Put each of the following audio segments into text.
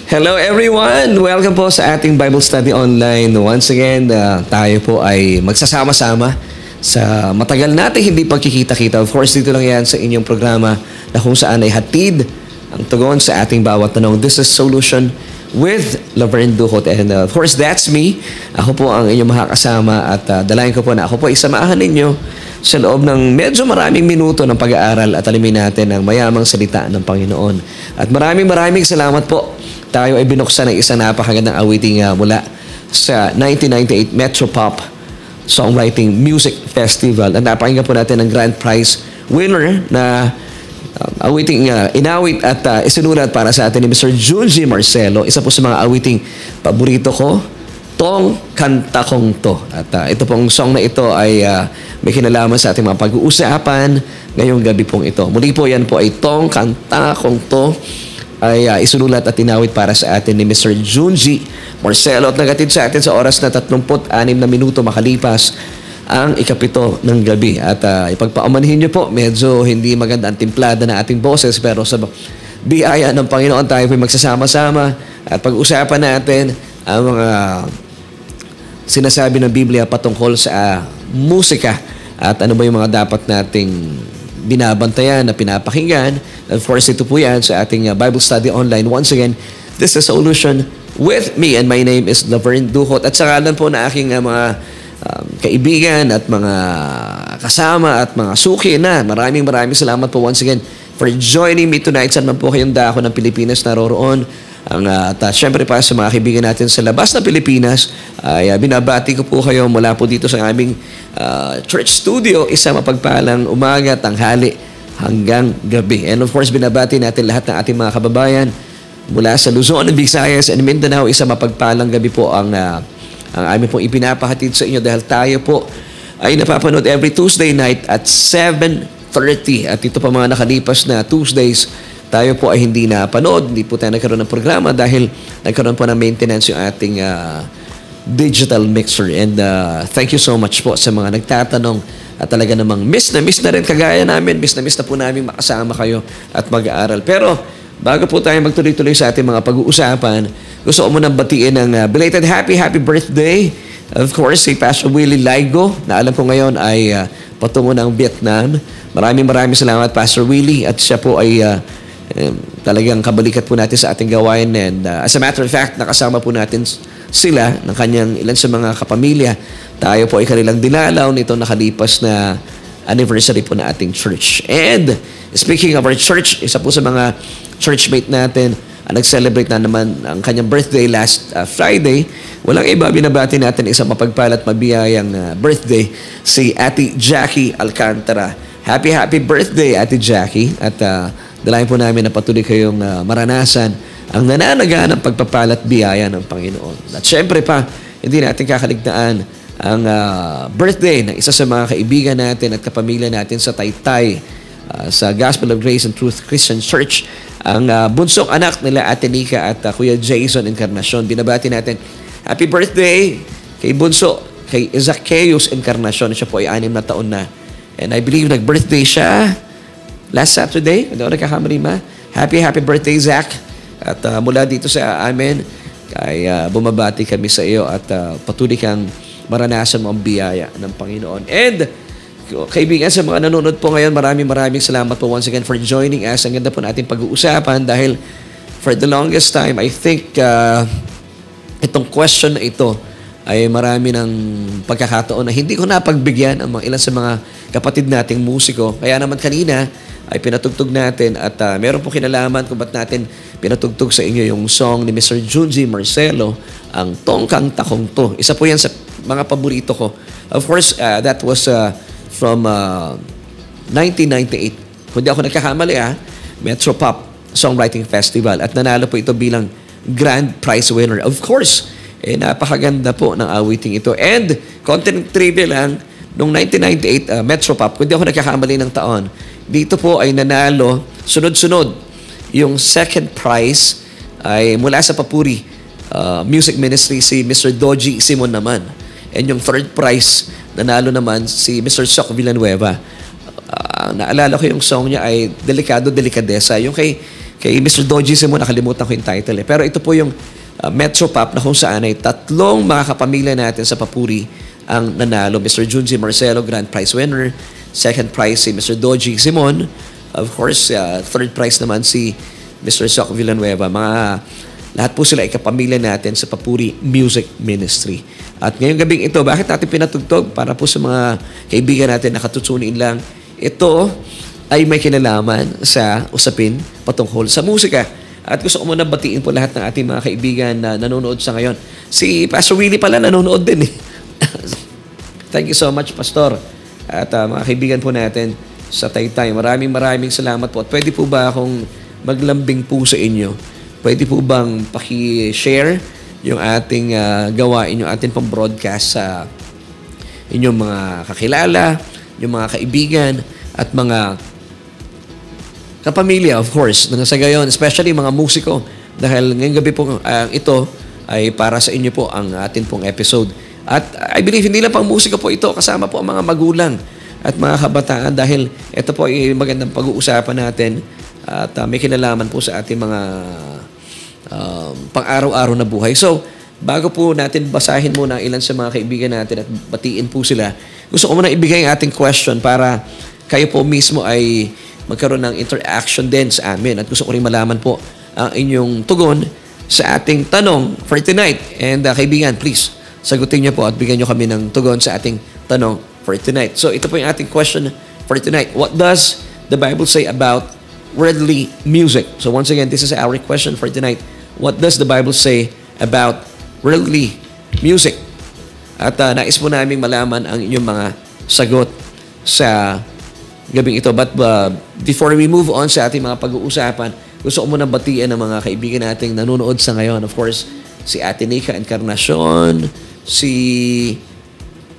Hello everyone! Welcome po sa ating Bible Study Online. Once again, tayo po ay magsasama-sama sa matagal natin hindi pagkikita-kita. Of course, dito lang yan sa inyong programa na kung saan ay hatid ang tugon sa ating bawat tanong. This is Solution with Laverne Duhot. And of course, that's me. Ako po ang inyong makakasama at dalayan ko po na ako po isamahan ninyo sa loob ng medyo maraming minuto ng pag-aaral at alamin natin ang mayamang salita ng Panginoon. At maraming salamat po. Tayo ay binuksan ng isang napakagandang awiting mula sa 1998 Metro Pop Songwriting Music Festival. At napakinggan po natin ang grand prize winner na awiting inawit at isinulat para sa atin ni Mr. Junji Marcelo. Isa po sa mga awiting paborito ko, Tong Kanta Kong To. At ito pong song na ito ay may kinalaman sa ating mga pag-uusapan ngayong gabi pong ito. Muli po yan po ay Tong Kanta Kong To ay isunulat at inawit para sa atin ni Mr. Junji Marcelo at nagatid sa atin sa oras na 36 na minuto makalipas ang ikapito ng gabi. At ipagpaumanhin niyo po, medyo hindi maganda ang timplada na ating boses pero sa biyaya ng Panginoon tayo po magsasama-sama at pag-usapan natin ang mga sinasabi ng Biblia patungkol sa musika at ano ba yung mga dapat nating binabantayan na pinapakinggan. Of course, ito po yan sa ating Bible Study Online. Once again, this is Solution with me and my name is Laverne Duhot. At sa ngalan po na aking mga kaibigan at mga kasama at mga suki na maraming salamat po once again for joining me tonight. Saan man po kayong dako ng Pilipinas naroroon. At syempre pa sa mga kaibigan natin sa labas ng Pilipinas, ay binabati ko po kayo mula po dito sa aming church studio. Isang mapagpalang umaga, tanghali, hanggang gabi. And of course, binabati natin lahat ng ating mga kababayan mula sa Luzon, Visayas, and Mindanao. Isang mapagpalang gabi po ang aming pong ipinapahatid sa inyo dahil tayo po ay napapanood every Tuesday night at 7:30. At ito pa mga nakalipas na Tuesdays, tayo po ay hindi napanood, hindi po tayo nagkaroon ng programa dahil nagkaroon po ng maintenance yung ating digital mixer. And thank you so much po sa mga nagtatanong at talaga namang miss na rin kagaya namin. Miss na po namin makasama kayo at mag-aaral. Pero bago po tayo magtuloy-tuloy sa ating mga pag-uusapan, gusto ko munang batiin ng belated happy birthday. Of course, si Pastor Willie Laigo na alam ko ngayon ay patungo ng Vietnam. Maraming salamat Pastor Willie at siya po ay talagang kabalikat po natin sa ating gawain. And as a matter of fact, nakasama po natin sila ng kanyang ilan sa mga kapamilya. Tayo po ay kanilang dinalaw nito nakalipas na anniversary po na ating church. And speaking of our church, isa po sa mga churchmate natin nag-celebrate na naman ang kanyang birthday last Friday. Walang iba, binabati natin isang mapagpalat mabiyayang birthday, si Ate Jackie Alcantara. Happy birthday, Ate Jackie. At dalayan po namin na patuloy kayong maranasan ang nananaganang pagpapalat biyaya ng Panginoon. At syempre pa, hindi natin kakaligtaan ang birthday ng isa sa mga kaibigan natin at kapamilya natin sa Taytay, sa Gospel of Grace and Truth Christian Church, ang bunsong anak nila Ate Nika at Kuya Jason Encarnacion. Binabati natin, happy birthday kay bunso, kay Zacchaeus Encarnacion. Siya po ay 6 na taon na. And I believe nag-birthday siya last Saturday. Hindi ako nagkakamali ma. Happy birthday, Zach. At mula dito sa amin, ay bumabati kami sa iyo at patuloy kang maranasan mo ang biyaya ng Panginoon. And kaibigan sa mga nanonood po ngayon, maraming salamat po once again for joining us. Ang ganda po natin pag-uusapan dahil for the longest time, I think itong question na ito ay marami ng pagkakataon na hindi ko napagbigyan ang ilan sa mga kapatid nating musiko. Kaya naman kanina ay pinatugtog natin at meron po kinalaman kung ba't natin pinatugtog sa inyo yung song ni Mr. Junji Marcelo, ang Tong Kanta Kong To. Isa po yan sa mga paborito ko. Of course, that was from 1998. Kung di ako nagkakamali Metro Pop Songwriting Festival. At nanalo po ito bilang grand prize winner. Of course, napakaganda po ng awiting ito. And content trivia lang, noong 1998 Metro Pop, kung di ako nagkakamali ng taon, dito po ay nanalo, sunod-sunod, yung second prize ay mula sa Papuri Music Ministry, si Mr. Doji Simon naman. And yung third prize, nanalo naman si Mr. Sok Villanueva. Naalala ko yung song niya ay Delikado Delikadesa. Yung kay Kay Mr. Doji mo, nakalimutan ko yung title eh. Pero ito po yung Metro Pop na kung saan ay tatlong mga kapamilya natin sa Papuri ang nanalo. Mr. Junji Marcelo, Grand Prize winner. Second prize si Mr. Doji Simon. Of course, third prize naman si Mr. Soc Villanueva. Lahat po sila ay kapamilya natin sa Papuri Music Ministry. At ngayong gabing ito, bakit natin pinatugtog? Para po sa mga kaibigan natin na katutunin lang, ito ay may kinalaman sa usapin patungkol sa musika. At gusto ko muna batiin po lahat ng ating mga kaibigan na nanonood sa ngayon. Si Pastor Willie pala nanonood din eh. Thank you so much, Pastor. At mga kaibigan po natin sa Taytay, maraming salamat po. At pwede po ba akong maglambing po sa inyo? Pwede po bang paki-share yung ating gawain, yung ating pang-broadcast sa inyong mga kakilala, yung mga kaibigan, at mga kapamilya, of course, sa gayon, especially mga musiko. Dahil ngayong gabi po ito ay para sa inyo po ang atin pong episode. At I believe hindi lang pang musiko po ito, kasama po ang mga magulang at mga kabataan dahil ito po ay magandang pag-uusapan natin at may kinalaman po sa ating mga pang-araw-araw na buhay. So, bago po natin basahin muna ilan sa mga kaibigan natin at batiin po sila, gusto ko muna ibigay ang ating question para kayo po mismo ay magkaroon ng interaction din sa amin. At gusto ko rin malaman po ang inyong tugon sa ating tanong for tonight. And kaibigan, please, sagutin niyo po at bigyan niyo kami ng tugon sa ating tanong for tonight. So ito po yung ating question for tonight. What does the Bible say about worldly music? So once again, this is our question for tonight. What does the Bible say about worldly music? At nais po namin malaman ang inyong mga sagot sa gabing ito. But before we move on sa ating mga pag-uusapan, gusto ko muna batian ng mga kaibigan nating nanonood sa ngayon. Of course, si Ate Nika Encarnacion, si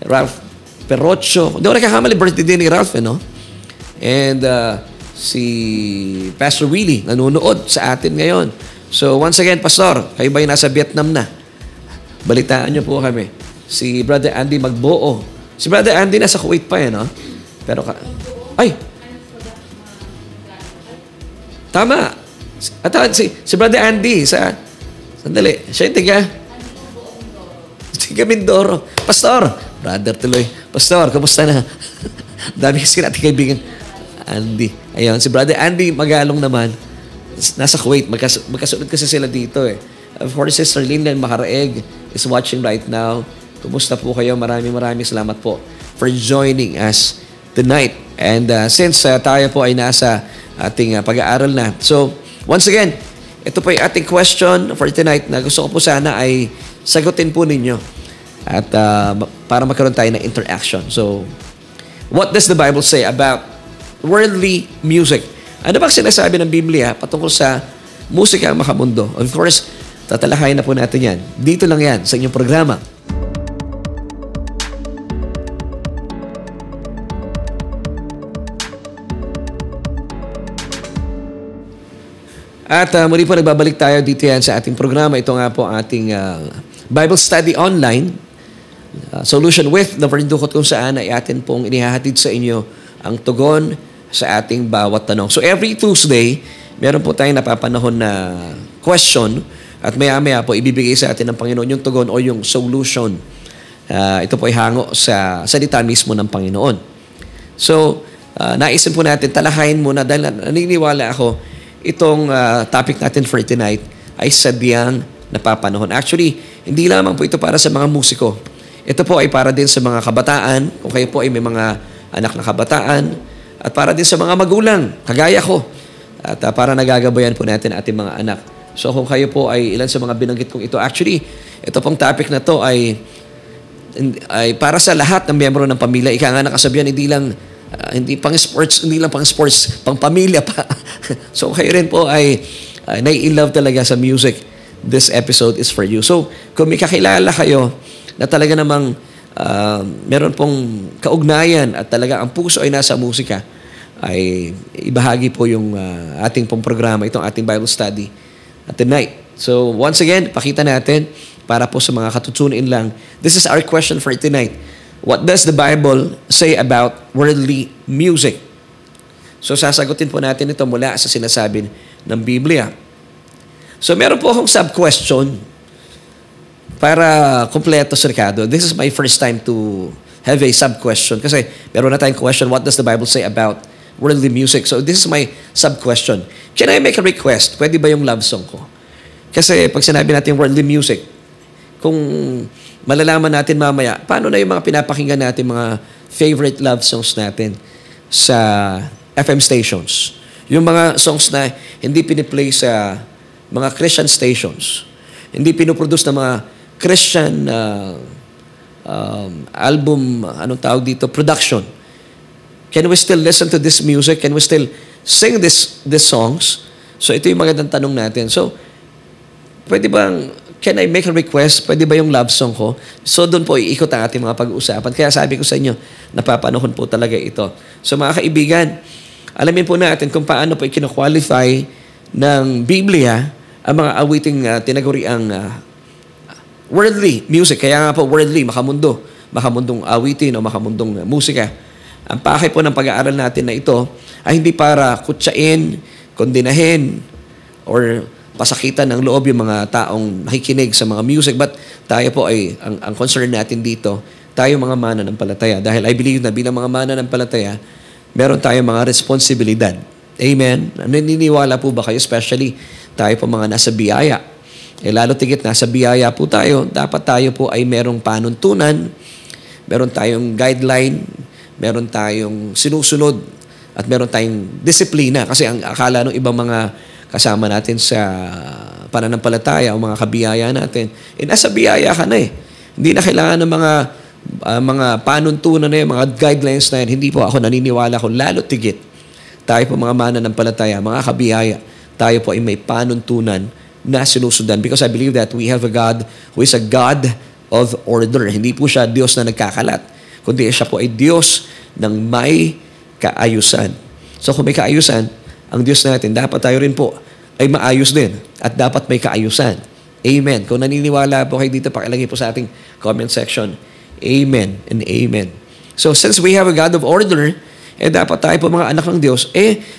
Ralph Perrocho. Hindi ako nakakamali, birthday din ni Ralph, no? And si Pastor Willie nanonood sa atin ngayon. So once again, Pastor, kayo ba yung nasa Vietnam na? Balitaan niyo po kami. Si Brother Andy Magbuo. Si Brother Andy nasa Kuwait pa, no? Pero ay! Tama! At si Brother Andy sandali, siya yung tiga Mindoro. Pastor! Brother tuloy. Pastor, kamusta na? Dami kasi natin kaibigan. Andy. Ayun, si Brother Andy Magalong naman. Nasa Kuwait. Magkasunod kasi sila dito eh. Of course, Sister Lynn Macaraeg is watching right now. Kumusta po kayo? Maraming salamat po for joining us tonight. And since tayo po ay nasa ating pag-aaral na. So, once again, ito po yung ating question for tonight na gusto ko po sana ay sagutin po ninyo. At para magkaroon tayo ng interaction. So, what does the Bible say about worldly music? Ano ba sinasabi ng Biblia patungkol sa musika makamundo? Of course, tatalakayin na po natin yan. Dito lang yan sa inyong programa. At muli po nagbabalik tayo dito yan sa ating programa. Ito nga po ang ating Bible Study Online Solution with Laverne Ducot kung saan ay atin pong inihahatid sa inyo ang tugon sa ating bawat tanong. So every Tuesday, meron po tayong napapanahon na question at maya-maya po ibibigay sa atin ng Panginoon yung tugon o yung solution. Ito po ay hango sa salita mismo ng Panginoon. So, naisin po natin, talakayin muna dahil naniniwala ako itong topic natin for tonight ay sadyang napapanahon. Actually, hindi lamang po ito para sa mga musiko. Ito po ay para din sa mga kabataan, kung kayo po ay may mga anak na kabataan, at para din sa mga magulang, kagaya ko. At para nagagabayan po natin ating mga anak. So kung kayo po ay ilan sa mga binanggit kong ito, actually, ito pong topic na to ay para sa lahat ng miyembro ng pamilya. Ika nga nakasabihan, hindi lang pang sports, pang pamilya pa. So kayo rin po ay nai-love talaga sa music. This episode is for you. So kung may kakilala kayo na talaga namang meron pong kaugnayan at talaga ang puso ay nasa musika, ay ibahagi po yung ating pong programa, itong ating Bible study tonight. So once again, pakita natin para po sa mga katutunin lang. This is our question for tonight. What does the Bible say about worldly music? So sasagutin po natin ito mula sa sinasabi ng Biblia. So meron po akong sub-question para kumpleto, Sir Ricardo. This is my first time to have a sub-question kasi meron na tayong question, what does the Bible say about worldly music? So this is my sub-question. Can I make a request? Pwede ba yung love song ko? Kasi pag sinabi natin worldly music, kung malalaman natin mamaya, paano na yung mga pinapakinggan natin, mga favorite love songs natin sa FM stations? Yung mga songs na hindi piniplay sa mga Christian stations, hindi pinoproduce ng mga Christian album, anong tawag dito, production. Can we still listen to this music? Can we still sing these songs? So ito yung magandang tanong natin. So, pwede bang, can I make a request? Pwede ba yung love song ko? So doon po iikot ang ating mga pag-uusapan. Kaya sabi ko sa inyo, napapanahon po talaga ito. So mga kaibigan, alamin po natin kung paano po ikino-qualify ng Biblia ang mga awiting tinaguriang worldly music. Kaya nga po worldly, makamundo. Makamundong awitin o makamundong musika. Ang pakay po ng pag-aaral natin na ito ay hindi para kutsain, kondinahin, or pasakitan ng loob yung mga taong nakikinig sa mga music. But tayo po ay, ang concern natin dito, tayo mga mananampalataya. Dahil I believe na bilang mga mananampalataya, meron tayong mga responsibilidad. Amen? Naniniwala po ba kayo? Especially tayo po mga nasa biyaya. Lalo tigit nasa biyaya po tayo, dapat tayo po ay merong panuntunan, meron tayong guideline, meron tayong sinusunod, at meron tayong disiplina. Kasi ang akala ng ibang mga kasama natin sa pananampalataya o mga kabiyaya natin, nasa biyaya ka na eh. Hindi na kailangan ng mga panuntunan na yun, mga guidelines na yun. Hindi po ako naniniwala kung lalo tigit. Tayo po mga mananampalataya, mga kabiyaya, tayo po ay may panuntunan na sinusundan. Because I believe that we have a God who is a God of order. Hindi po siya Diyos na nagkakalat, kundi siya po ay Diyos ng may kaayusan. So kung may kaayusan, ang Diyos natin, dapat tayo rin po ay maayos din at dapat may kaayusan. Amen. Kung naniniwala po kayo dito, pakilagay po sa ating comment section. Amen and amen. So since we have a God of order, dapat tayo po mga anak ng Diyos,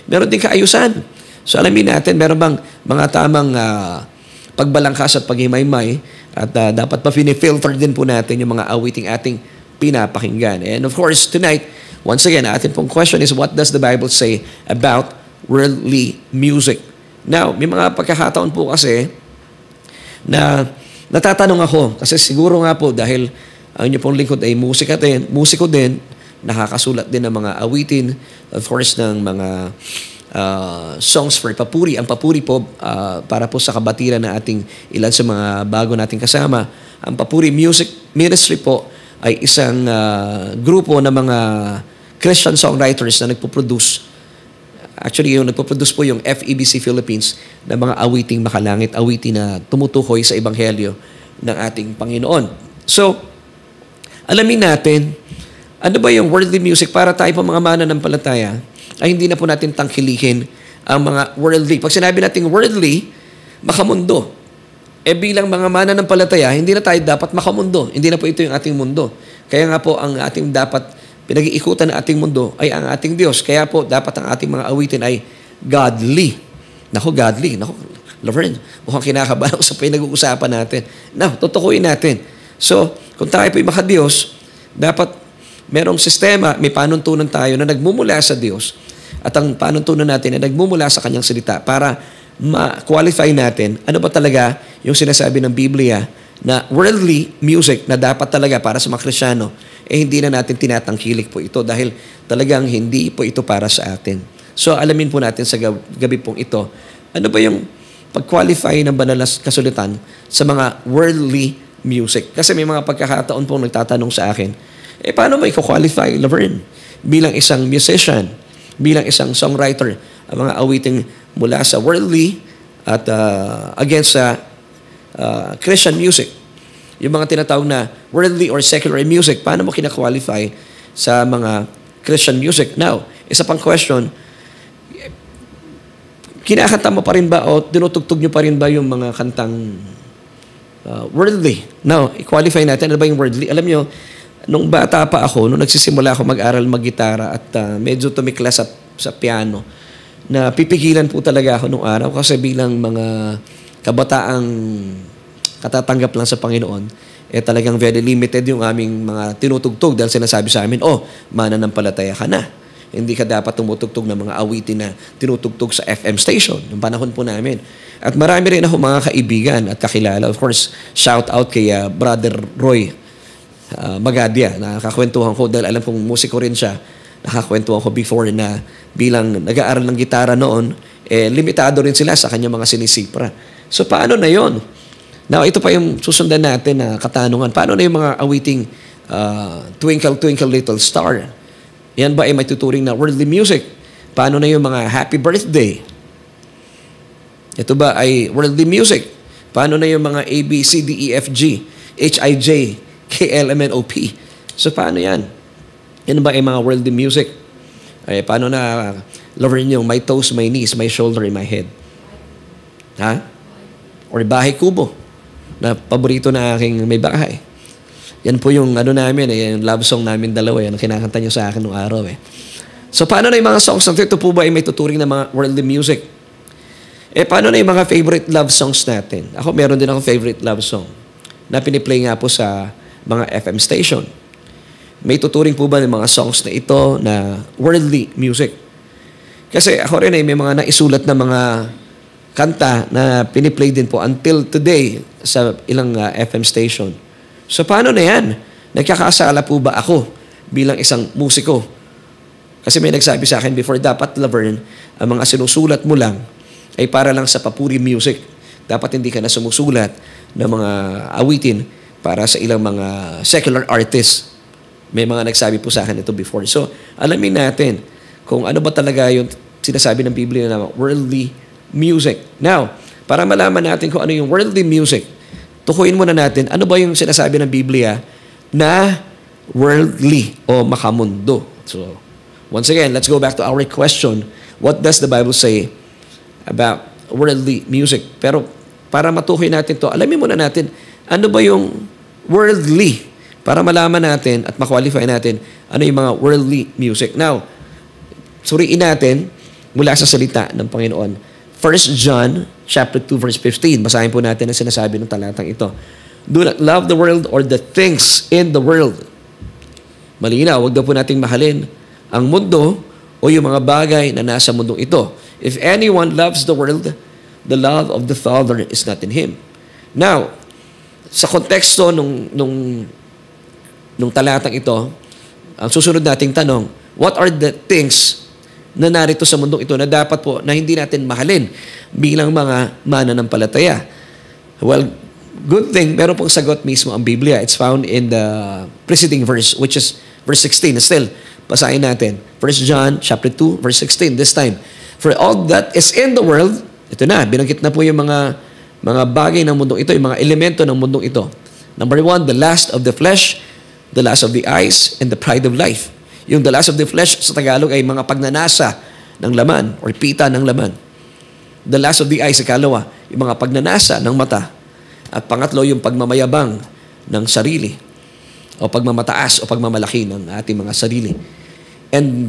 meron din kaayusan. So alamin natin, meron bang mga tamang pagbalangkas at paghimaymay at dapat pa filter din po natin yung mga awiting ating pinapakinggan. And of course, tonight, once again, atin pong question is, what does the Bible say about worldly music? Now, may mga pagkakataon po kasi na natatanong ako, kasi siguro nga po dahil ang inyo pong lingkod ay musiko din, nakakasulat din ng mga awitin, of course, ng mga songs for papuri. Ang papuri po, para po sa kabatiran na ating ilan sa mga bago nating kasama, ang Papuri Music Ministry po ay isang grupo ng mga Christian songwriters na nagpo-produce. Actually, yung nagpo-produce po yung FEBC Philippines na mga awiting makalangit, awiting na tumutukoy sa Ebanghelyo ng ating Panginoon. So, alamin natin, ano ba yung worldly music para tayo po mga mananampalataya ay hindi na po natin tangkilikin ang mga worldly. Pag sinabi natin worldly, makamundo. Bilang mga mananampalataya, hindi na tayo dapat makamundo. Hindi na po ito yung ating mundo. Kaya nga po, ang ating dapat pinag-iikutan ng ating mundo ay ang ating Diyos. Kaya po, dapat ang ating mga awitin ay godly. Naku, godly. Naku, Laverne, mukhang kinakabahan sa pinag-uusapan natin. Tutukuyin natin. So, kung tayo po ay maka-Diyos, dapat merong sistema, may panuntunan tayo na nagmumula sa Diyos at ang panuntunan natin ay nagmumula sa Kanyang salita para ma-qualify natin ano ba talaga yung sinasabi ng Biblia na worldly music na dapat talaga para sa mga Kristiyano, hindi na natin tinatangkilik po ito dahil talagang hindi po ito para sa atin. So alamin po natin sa gabi pong ito, ano ba yung pag-qualify ng banal na kasulatan sa mga worldly music. Kasi may mga pagkakataon pong nagtatanong sa akin, paano mo i-qualify, Laverne, bilang isang musician, bilang isang songwriter, ang mga awiting mula sa worldly at against sa Christian music. Yung mga tinatawag na worldly or secular music, paano mo kina-qualify sa mga Christian music? Now, isa pang question, kinakanta mo pa rin ba o tinutugtog nyo pa rin ba yung mga kantang worldly? Now, i-qualify natin, ano ba yung worldly? Alam nyo, nung bata pa ako, nung nagsisimula ako mag-aral mag-gitara at medyo tumiklas sa piano, na pipigilan po talaga ako nung araw kasi bilang mga kabataang katatanggap lang sa Panginoon, talagang very limited yung aming mga tinutugtog dahil sinasabi sa amin, mananampalataya ka na. Hindi ka dapat tumutugtog ng mga awitin na tinutugtog sa FM station yung panahon po namin. At marami rin ako mga kaibigan at kakilala. Of course, shout out kay Brother Roy Magadia. Nakakwentuhan ko dahil alam kong musiko rin siya. Nakakwentuhan ko before na bilang nag-aaral ng gitara noon, limitado rin sila sa kanyang mga sinisipra. So paano na yon? Now, ito pa yung susundan natin na katanungan. Paano na yung mga awiting Twinkle, Twinkle, Little Star? Yan ba ay may tuturing na worldly music? Paano na yung mga Happy Birthday? Ito ba ay worldly music? Paano na yung mga A, B, C, D, E, F, G, H, I, J, K, L, M, N, O, P? So paano yan? Yan ba ay mga worldly music? Paano na lover niyo, my toes, my knees, my shoulder, and my head? Ha? Or Bahay Kubo, na paborito na aking may bahay. Yan po yung namin, yung love song namin dalawa, yan ang kinakanta niyo sa akin noong araw. So paano na yung mga songs natin? Ito po ba ay may tuturing na mga worldly music? Paano na yung mga favorite love songs natin? Ako, meron din akong favorite love song na piniplay nga po sa mga FM station. May tuturing po ba ng mga songs na ito na worldly music? Kasi ako rin may mga naisulat na mga kanta na piniplay din po until today sa ilang FM station. So paano na yan? Nagkakasala po ba ako bilang isang musiko? Kasi may nagsabi sa akin before, dapat Laverne, ang mga sinusulat mo lang ay para lang sa papuri music. Dapat hindi ka na sumusulat ng mga awitin para sa ilang mga secular artists. May mga nagsabi po sa akin ito before. So, alamin natin kung ano ba talaga yung sinasabi ng Biblia na worldly music. Now, para malaman natin kung ano yung worldly music, tukuyin muna natin ano ba yung sinasabi ng Biblia na worldly o makamundo. So, once again, let's go back to our question. What does the Bible say about worldly music? Pero para matukoy natin to, alamin muna natin ano ba yung worldly para malaman natin at ma-qualify natin ano yung mga worldly music. Now, suriin natin mula sa salita ng Panginoon. 1 John chapter 2 verse 15. Basahin po natin ang sinasabi ng talatang ito. Do not love the world or the things in the world. Malinaw, huwag daw po nating mahalin ang mundo o yung mga bagay na nasa mundong ito. If anyone loves the world, the love of the Father is not in him. Now, sa konteksto nung talatang ito, ang susunod nating tanong, what are the things na narito sa mundong ito na dapat po na hindi natin mahalin bilang mga mananampalataya? Well, good thing, meron pong sagot mismo ang Biblia. It's found in the preceding verse, which is verse 16. Still, basahin natin. 1 John chapter 2, verse 16, this time. For all that is in the world, ito na, binanggit na po yung mga bagay ng mundong ito, yung mga elemento ng mundong ito. Number 1, the lust of the flesh, the lust of the eyes, and the pride of life. Yung the lust of the flesh sa Tagalog ay mga pagnanasa ng laman or pita ng laman. The lust of the eyes sa kalawa, yung mga pagnanasa ng mata. At pangatlo, yung pagmamayabang ng sarili o pagmamataas o pagmamalaki ng ating mga sarili. And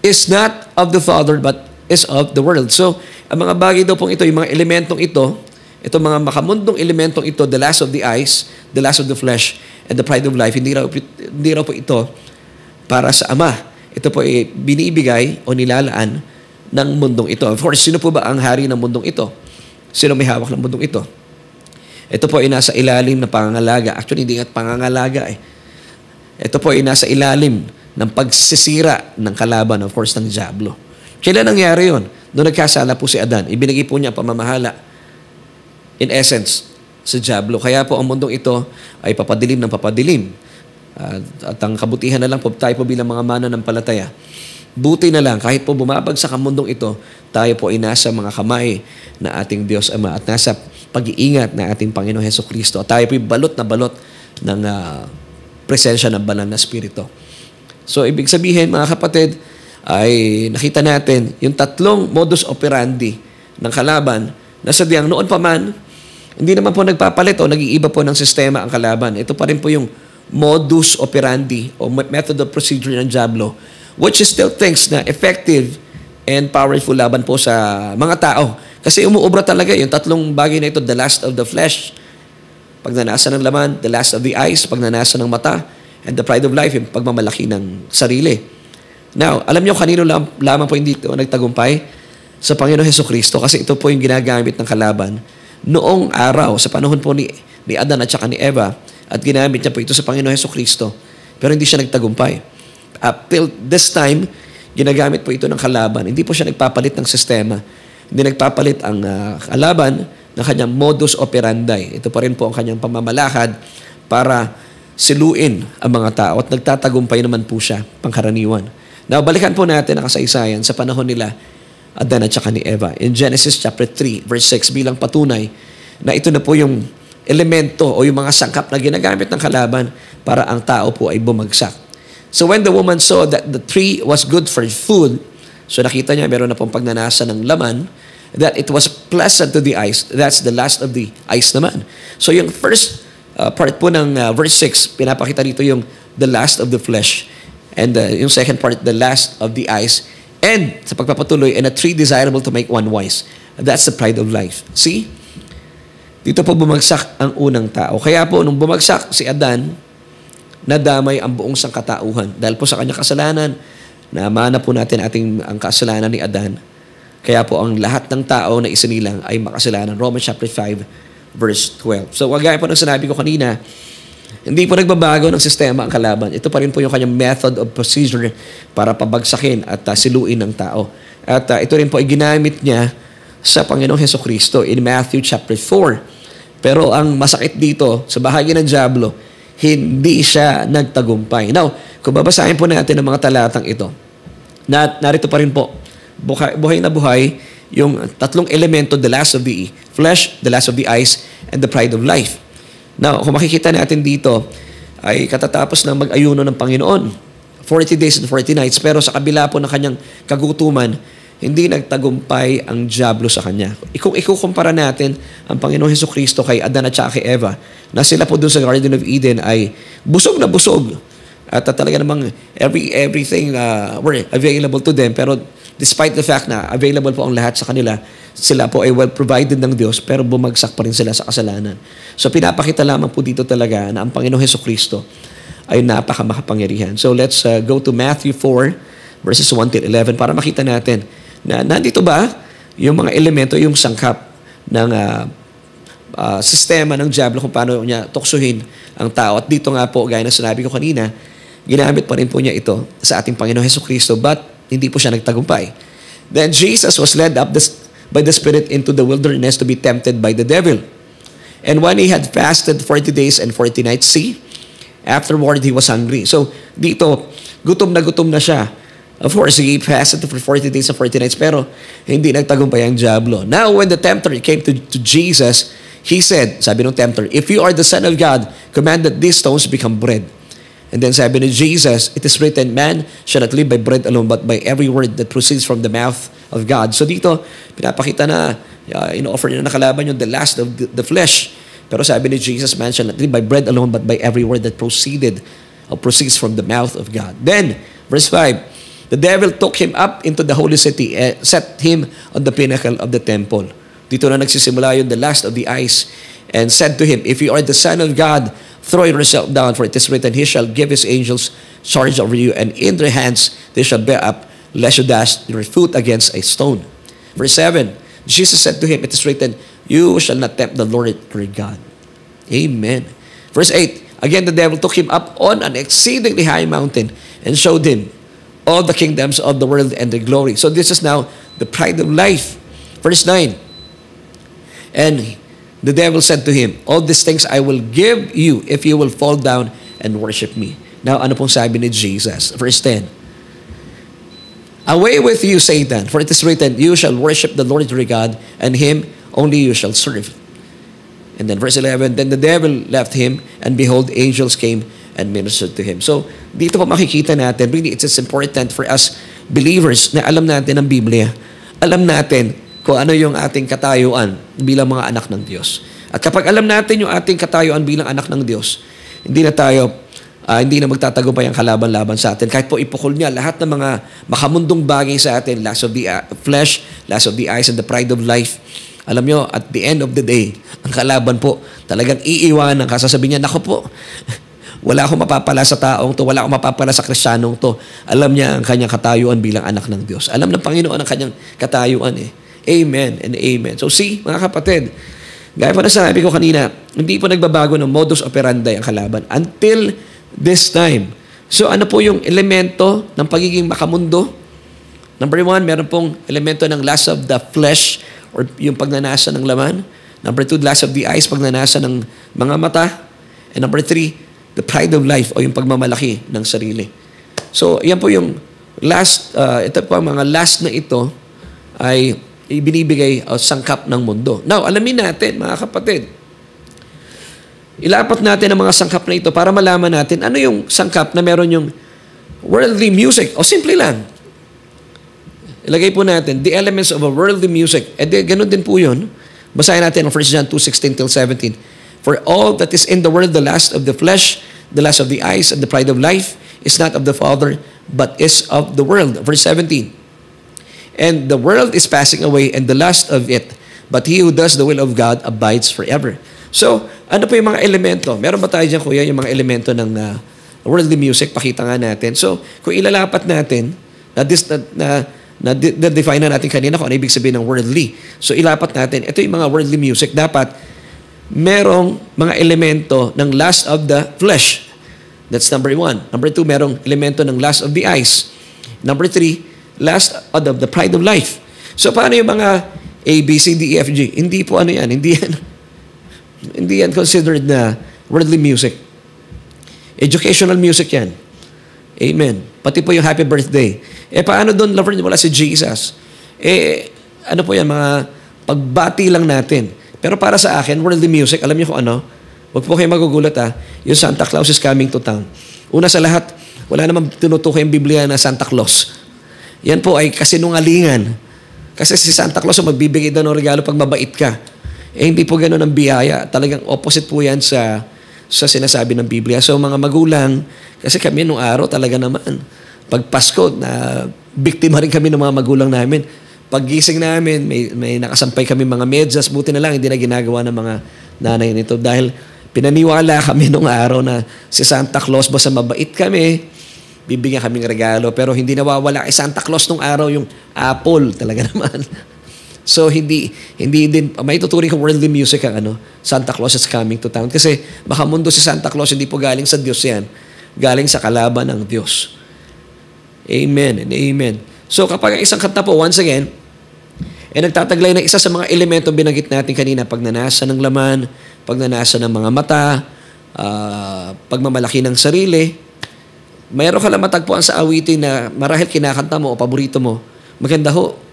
is not of the Father but is of the world. So, ang mga bagay daw pong ito, yung mga elementong ito, itong mga makamundong elementong ito, the lust of the eyes, the lust of the flesh, and the pride of life, hindi raw po ito para sa Ama. Ito po ay binibigay o nilalaan ng mundong ito. Of course, sino po ba ang hari ng mundong ito? Sino may hawak ng mundong ito? Ito po ay nasa ilalim ng pangangalaga. Actually, hindi nga pangangalaga eh. Ito po ay nasa ilalim ng pagsisira ng kalaban, of course, ng diablo. Kailan nangyari yun? Doon nagkasala po si Adan. Ibinigay po niya pamamahala, in essence, sa diablo. Kaya po ang mundong ito ay papadilim ng papadilim. At ang kabutihan na lang po, tayo po bilang mga mananampalataya. Buti na lang, kahit po bumabagsak ang mundong ito, tayo po ay nasa mga kamay na ating Diyos Ama at nasa pag-iingat na ating Panginoon Hesukristo. At tayo po ay balot na balot ng presensya ng banal na Espiritu. So, ibig sabihin, mga kapatid, ay nakita natin yung tatlong modus operandi ng kalaban na sadyang noon pa man, hindi naman po nagpapalit o nag-iiba po ng sistema ang kalaban. Ito pa rin po yung modus operandi o method of procedure ng diablo, which is still things na effective and powerful laban po sa mga tao. Kasi umuubra talaga yung tatlong bagay na ito, the lust of the flesh, pagnanasa ng laman, the lust of the eyes, pagnanasa ng mata, and the pride of life, yung pagmamalaki ng sarili. Now, alam niyo kanino lamang po hindi ito nagtagumpay? Sa Panginoon Hesukristo, kasi ito po yung ginagamit ng kalaban noong araw, sa panahon po ni Adan at saka ni Eva, at ginamit niya po ito sa Panginoon Hesukristo, pero hindi siya nagtagumpay. Up till this time, ginagamit po ito ng kalaban. Hindi po siya nagpapalit ng sistema. Hindi nagpapalit ang kalaban ng kanyang modus operandi. Ito pa rin po ang kanyang pamamalakad para siluin ang mga tao at nagtatagumpay naman po siya pangkaraniwan. Now, balikan po natin ang kasaysayan sa panahon nila Adan at saka ni Eva. In Genesis chapter 3, verse 6, bilang patunay na ito na po yung elemento o yung mga sangkap na ginagamit ng kalaban para ang tao po ay bumagsak. So when the woman saw that the tree was good for food, so nakita niya meron na pong pagnanasa ng laman, that it was pleasant to the eyes. That's the last of the eyes naman. So yung first part po ng verse 6, pinapakita dito yung the last of the flesh. And yung second part, the last of the eyes. And sa pagpapatuloy, and a tree desirable to make one wise. That's the pride of life. See? Dito po bumagsak ang unang tao. Kaya po, nung bumagsak si Adan, nadamay ang buong sangkatauhan. Dahil po sa kanyang kasalanan, namana po natin ang kasalanan ni Adan. Kaya po, ang lahat ng tao na isinilang ay makasalanan. Romans chapter 5, verse 12. So, kagaya po ng sinabi ko kanina, hindi po nagbabago ng sistema ang kalaban. Ito pa rin po yung kanyang method of procedure para pabagsakin at siluin ng tao. At ito rin po ay ginamit niya sa Panginoong Hesukristo in Matthew chapter 4. Pero ang masakit dito, sa bahagi ng dyablo, hindi siya nagtagumpay. Now, kung babasahin po natin ang mga talatang ito, narito pa rin po, buhay na buhay, yung tatlong elemento, the lust of the flesh, the lust of the eyes, and the pride of life. Now, kung makikita natin dito, ay katatapos ng mag-ayuno ng Panginoon, 40 days and 40 nights, pero sa kabila po ng kanyang kagutuman, hindi nagtagumpay ang dyablo sa kanya. Kung ikukumpara natin ang Panginoong Hesukristo kay Adan at kay Eva, na sila po doon sa Garden of Eden ay busog na busog. At talaga namang everything were available to them, pero despite the fact na available po ang lahat sa kanila, sila po ay well provided ng Diyos, pero bumagsak pa rin sila sa kasalanan. So pinapakita lamang po dito talaga na ang Panginoong Hesukristo ay napakamakapangyarihan. So let's go to Matthew 4, verses 1 to 11, para makita natin na nandito ba yung mga elemento, yung sangkap ng sistema ng dyablo kung paano niya tuksuhin ang tao. At dito nga po, gaya na sinabi ko kanina, ginamit pa rin po niya ito sa ating Panginoong Hesukristo, but hindi po siya nagtagumpay. Then Jesus was led up by the Spirit into the wilderness to be tempted by the devil. And when he had fasted 40 days and 40 nights, afterward he was hungry. So dito, gutom na siya. Of course, he fasted for 40 days and 40 nights, pero hindi nagtagumpay ang dyablo. Now, when the tempter came to Jesus, he said, sabi ng tempter, "If you are the Son of God, command that these stones become bread." And then sabi ni Jesus, "It is written, man shall not live by bread alone, but by every word that proceeds from the mouth of God." So dito, pinapakita na, in-offer niya na kalaban yung the lust of the flesh. Pero sabi ni Jesus, man shall not live by bread alone, but by every word that proceeds from the mouth of God. Then, verse 5, the devil took him up into the holy city, set him on the pinnacle of the temple. Dito na nagsisimula yung the lust of the eyes, and said to him, "If you are the Son of God, throw yourself down, for it is written, he shall give his angels charge over you, and in their hands they shall bear up, lest you dash your foot against a stone." Verse 7, Jesus said to him, "It is written, you shall not tempt the Lord your God." Amen. Verse 8, again the devil took him up on an exceedingly high mountain and showed him all the kingdoms of the world and their glory. So this is now the pride of life. Verse 9, and the devil said to him, "All these things I will give you if you will fall down and worship me." Now, ano pong sabi ni Jesus? Verse 10, "Away with you, Satan, for it is written, you shall worship the Lord your God, and him only you shall serve." And then verse 11, then the devil left him, and behold, angels came and ministered to him. So, dito po makikita natin, really, it's important for us believers na alam natin ang Biblia. Alam natin kung ano yung ating katayuan bilang mga anak ng Diyos. At kapag alam natin yung ating katayuan bilang anak ng Diyos, hindi na tayo hindi na magtatagumpay ang kalaban-laban sa atin. Kahit po ipukol niya lahat ng mga makamundong bagay sa atin, lust of the flesh, lust of the eyes, and the pride of life. Alam nyo, at the end of the day, ang kalaban po, talagang iiwanan ka. Sasabihin niya, naku po, wala akong mapapala sa taong to, wala akong mapapala sa Kristiyanong to. Alam niya ang kanyang katayuan bilang anak ng Diyos. Alam ng Panginoon ang kanyang katayuan eh. Amen and amen. So see, mga kapatid, gaya pa na sabi ko kanina, hindi po nagbabago ng modus operandi ang kalaban until this time. So ano po yung elemento ng pagiging makamundo? Number 1, meron pong elemento ng lust of the flesh or yung pagnanasa ng laman. Number 2, lust of the eyes, pagnanasa ng mga mata. And number 3, the pride of life o yung pagmamalaki ng sarili. So, yan po yung last, ito po ang mga last na ito ay ibinibigay o sangkap ng mundo. Now, alamin natin, mga kapatid, ilapat natin ang mga sangkap na ito para malaman natin ano yung sangkap na meron yung worldly music. O simple lang. Ilagay po natin, the elements of a worldly music. E ganun din po yun. Basahin natin ang 1 John 2:16 till 17. For all that is in the world, the lust of the flesh, the lust of the eyes, and the pride of life is not of the Father, but is of the world. Verse 17. And the world is passing away, and the lust of it, but he who does the will of God abides forever. So, ano po yung mga elemento? Meron ba tayo dyan, kuya, yung mga elemento ng worldly music? Pakita nga natin. So, kung ilalapat natin, na-define na natin kanina kung ano ibig sabihin ng worldly. So, ilapat natin, ito yung mga worldly music. Dapat, merong mga elemento ng lust of the flesh. That's number 1. Number 2, merong elemento ng lust of the eyes. Number 3, lust of the pride of life. So, paano yung mga A, B, C, D, E, F, G? Hindi po ano yan. Hindi yan considered na worldly music. Educational music yan. Amen. Pati po yung happy birthday. Paano doon, lover, wala si Jesus? Ano po yan, mga pagbati lang natin. Pero para sa akin, worldly music, alam niyo kung ano? Huwag po kayo magugulat yung Santa Claus is coming to town. Una sa lahat, wala namang tinutukoy yung Biblia na Santa Claus. Yan po ay kasinungalingan. Kasi si Santa Claus magbibigay daw ng regalo pag mabait ka. Hindi po gano'n ang biyaya. Talagang opposite po yan sa sinasabi ng Biblia. So mga magulang, kasi kami nung araw talaga naman, pag Pasko, na biktima rin kami ng mga magulang namin. Paggising namin, may nakasampay kami mga medyas. Buti na lang, hindi na ginagawa ng mga nanay nito. Dahil pinaniwala kami nung araw na si Santa Claus, basta mabait kami, bibigyan kaming regalo. Pero hindi nawawala kay Santa Claus nung araw yung apple. Talaga naman. So, hindi din, may tuturing kong worldly music ang Santa Claus is coming to town. Kasi makamundo si Santa Claus, hindi po galing sa Diyos yan. Galing sa kalaban ng Diyos. Amen and amen. So, kapag ang isang kanta po, once again, nagtataglay ng isa sa mga elemento binanggit natin kanina, pagnanasa ng laman, pagnanasa ng mga mata, pagmamalaki ng sarili. Mayroon ka lang matagpuan sa awitin na marahil kinakanta mo o paborito mo. Maganda ho.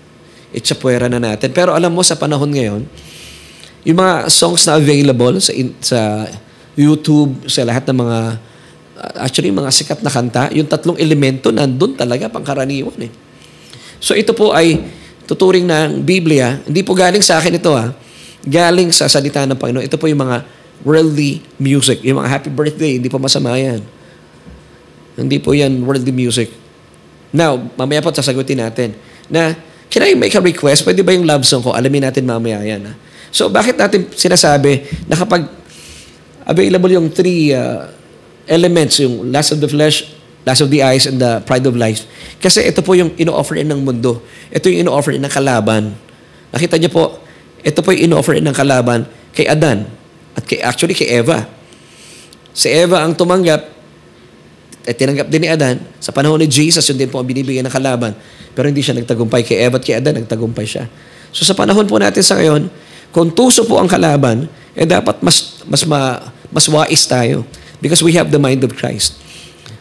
Itsapuera na natin. Pero alam mo, sa panahon ngayon, yung mga songs na available sa YouTube, sa lahat ng mga, actually, mga sikat na kanta, yung tatlong elemento nandun talaga pangkaraniwan eh. So ito po ay tuturing ng Biblia, hindi po galing sa akin ito galing sa salita ng Panginoon. Ito po yung mga worldly music, yung mga happy birthday, hindi po masama yan. Hindi po yan worldly music. Now, mamaya po sasagutin natin na, can I make a request? Pwede ba yung love song ko? Alamin natin mamaya yan. So, bakit natin sinasabi na kapag available yung 3 elements, yung lust of the flesh, lust of the eyes, and the pride of life. Kasi ito po yung ino-offer ng mundo. Ito yung ino-offer ng kalaban. Nakita niyo po, ito po yung ino-offer ng kalaban kay Adan at actually kay Eva. Si Eva ang tumanggap at tinanggap din ni Adan. Sa panahon ni Jesus, yun din po ang binibigyan ng kalaban. Pero hindi siya nagtagumpay kay Eva at kay Adan, nagtagumpay siya. So sa panahon po natin sa ngayon, kung tuso po ang kalaban, dapat mas wais tayo because we have the mind of Christ.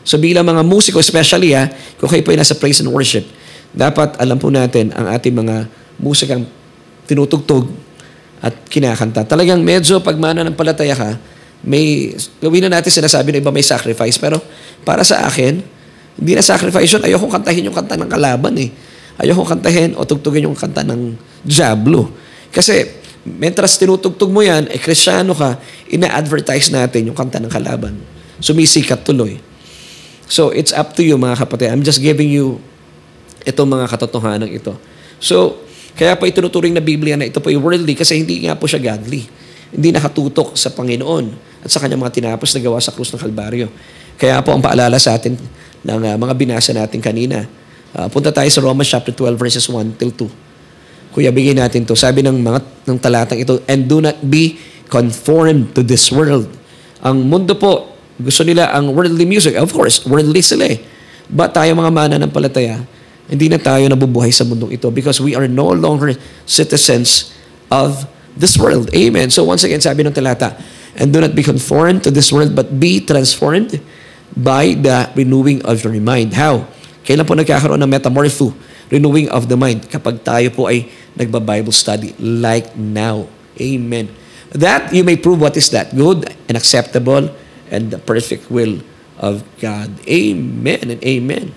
So bilang mga musiko, especially kung kayo po ay nasa praise and worship, dapat alam po natin ang ating mga musikang tinutugtog at kinakanta. Talagang medyo pag mananampalataya ka, may gawin na natin sinasabi ng iba may sacrifice. Pero para sa akin, hindi na sacrifice yun. Ayokong kantahin yung kanta ng kalaban Ayokong kantahin o tugtugin yung kanta ng Diablo. Kasi mentras tinutugtog mo yan, Kristyano ka, ina-advertise natin yung kanta ng kalaban. Sumisikat tuloy. So, it's up to you mga kapatid. I'm just giving you itong mga katotohanan ito. So, kaya po ituturing na Biblia na ito po ay worldly kasi hindi nga po siya godly. Hindi nakatutok sa Panginoon at sa kanyang mga tinapos na gawa sa krus ng Kalbaryo. Kaya po ang paalala sa atin ng mga binasa natin kanina. Punta tayo sa Romans chapter 12 verses 1 till 2. Kuya, bigyan natin to. Sabi ng talatang ito, and do not be conformed to this world. Ang mundo po, gusto nila ang worldly music. Of course, worldly sila eh. But tayo mga mananampalataya, hindi na tayo nabubuhay sa mundong ito because we are no longer citizens of this world. Amen. So once again, sabi ng talata, and do not be conformed to this world, but be transformed by the renewing of your mind. How? Kailan po nagkakaroon ng metamorpho, renewing of the mind? Kapag tayo po ay nagba-Bible study like now. Amen. That you may prove what is that good and acceptable and the perfect will of God. Amen and amen.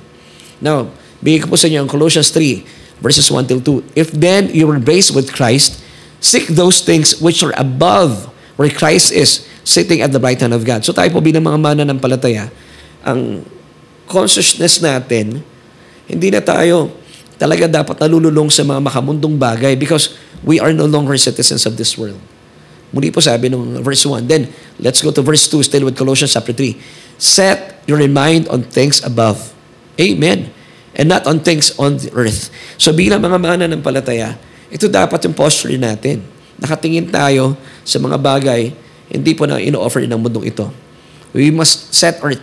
Now, bigay ko po sa inyo ang Colossians 3, verses 1 till 2. If then you were raised with Christ, seek those things which are above, where Christ is, sitting at the right hand of God. So tayo po bilang mga mananampalataya, ang consciousness natin, hindi na tayo talaga dapat nalululong sa mga makamundong bagay because we are no longer citizens of this world. Muli po sabi nung verse 1. Then, let's go to verse 2, still with Colossians chapter 3. Set your mind on things above. Amen. And not on things on the earth. So bilang mga mananampalataya, ito dapat yung posture natin. Nakatingin tayo sa mga bagay, hindi po na ino-offer ng mundong ito. We must set our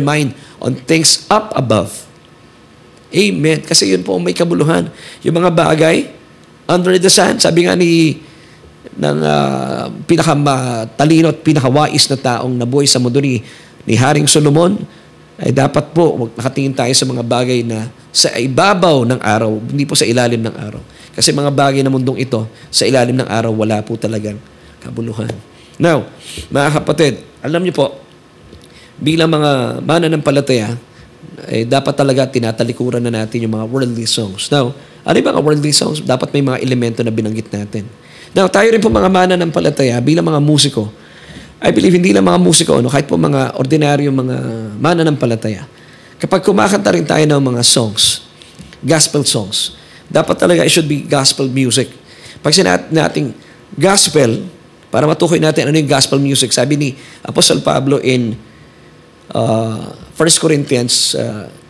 mind on things up above. Amen. Kasi yun po may kabuluhan. Yung mga bagay, under the sun, sabi nga ng pinakamatalino at pinakawais na taong nabuhay sa mundo ni Haring Solomon, ay dapat po nakatingin tayo sa mga bagay na sa ibabaw ng araw, hindi po sa ilalim ng araw. Kasi mga bagay na mundong ito, sa ilalim ng araw, wala po talagang kabuluhan. Now, mga kapatid, alam niyo po, bilang mga mananampalataya, eh, dapat talaga tinatalikuran na natin yung mga worldly songs. Now, ano yung mga worldly songs? Dapat may mga elemento na binanggit natin. Now, tayo rin po mga mananampalataya bilang mga musiko. I believe hindi lang mga musiko, kahit po mga ordinaryong mga mananampalataya. Kapag kumakanta rin tayo ng mga songs, gospel songs, dapat talaga it should be gospel music. Pag sinabi natin gospel, para matukoy natin ano yung gospel music, sabi ni Apostle Pablo in 1 Corinthians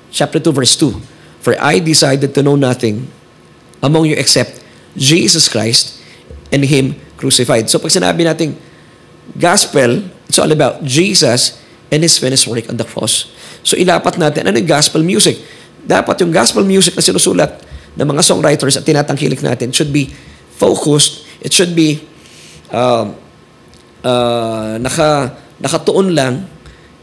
chapter 2 verse 2, for I decided to know nothing among you except Jesus Christ and Him crucified. So pag sinabi natin gospel, it's all about Jesus and His finished work on the cross. So ilapat natin, ano yung gospel music? Dapat yung gospel music na sinusulat ng mga songwriters at tinatangkilik natin should be focused, it should be nakatuon lang